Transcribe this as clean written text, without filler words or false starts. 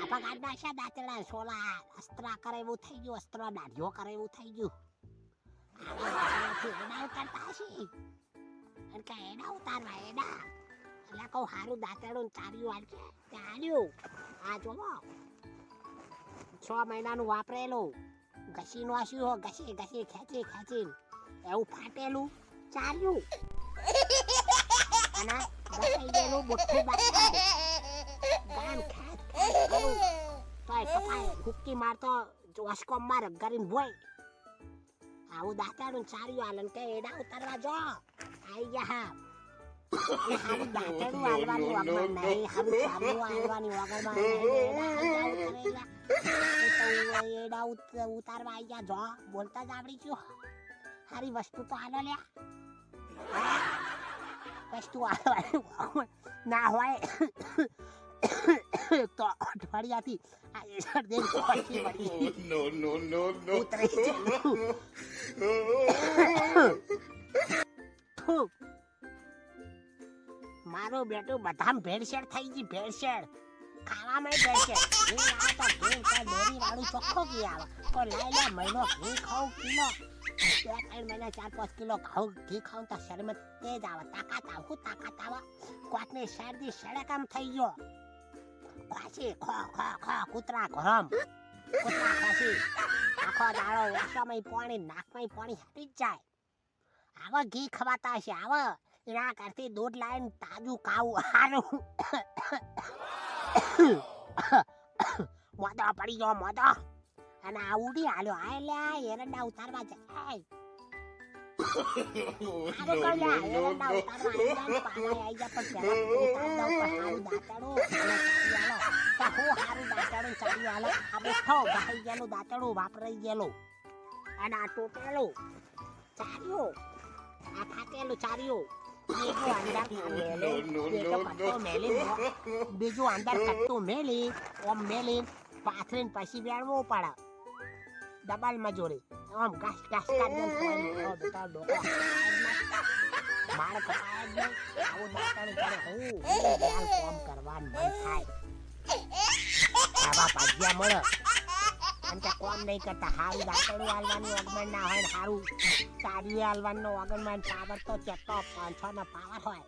ફાફા કાઢ નાખ્યા દાંતેડા સોલા અસ્ત્રા કરે એવું થઈ ગયું, અસ્ત્ર દાઢીઓ કરે એવું થઈ ગયું. એના ઉતારતા હશે અને કે એના ઉતારવા એના એટલે કહું સારું દાંતેડું ચાર્યું આલશે ત્યાં આલ્યું. આ જોવો 6 મહિનાનું વાપરેલું ઘસી નોસ્યું, ઘસી ઘસી ખેંચી ખેંચીને એવું ફાટેલું ચાર્યું અને ઘસાઈ ગયેલું બુઠ્ઠું બાકી ગામ ખેંચ ખેંચ કરું તોય કપાય હુક્કી મારતો વસકોમમાં રગરીને ભોય. આવું દાંતેડું ચાર્યું આલન કે એડા ઉતારવા જો આઈ ગયા. હારું દાંતેડું આલવાની વગર નહીં, હારું ચાર્યું આલવાની વગરમાં એડા ઉતારવા આવી ગયા જો બોલતા જ આવડી ગયું. હારી વસ્તુ તો આલો લ્યા, વસ્તુ આલવાની ના હોય તો અઠવાડિયાથી આ શરદી પછી વળી ઉતરી ચાલ્યું. મારું બેટું બધામાં ભેળસેળ થઈ ગઈ, ભેળસેળ ખાવામાં ભેળસેળ. ઘી આવે તો ઘી ડેરી વાળું ચોખ્ખો ઘી આવે તો લઈ લે મહિનો ઘી ખાઉં કિલો, 2-3 મહિના 4-5 કિલો ખાઉં ઘી ખાઉં તો શરીરમાં તેજ આવે, તાકાત આવે. શું તાકાત આવે? કોટની શરદી સડકામ થઈ ગયો. ખોસી ખો ખો ખો કૂતરા ઘરમ કૂતરા ખોસી આખો દાડો ઓછામાં પાણી નાકમાં પાણી હટી જ જાય. આવા ઘી ખવાતા હશે, આવા એના કરતી દૂધ લાવીને તાજું ખાવું સારું. મોદો પડી ગયો મોદો અને આ ઉડી હાલ્યો. આ લ્યા એરંડા ઉતારવા જાય. સારું કર લ્યા એરંડા ઉતારવા આવી જાય પણ પેલા સારું દાંતડું સારું દાંતડું ચાલ્યું હાલે. આ બેઠો ભાઈ ગયેલું દાંતડું વાપરાઈ ગયેલું અને આ ટોપેલું ચાર્યું, આ ફાટેલું ચાર્યું. બીજું અંદર કટ્ટું મેલી ઓમ મેલી પાથરીને પછી વેણવું પડે. ડબલ મજૂરી આમ ઘાસ ઘાસ મારે કપાય જ નહીં. આવું દાંતણ કરે હું કોમ કરવાનું મન થાય. આવા ભાગ્યા મળે અને કે કોમ નહીં કરતા. સારું દાંતણું હાલવાનું ઓગમન ના હોય ને સારું ચાર્યું હાલવાનું ઓગમન પાવર તો ચેક 5-6 નો પાવર હોય.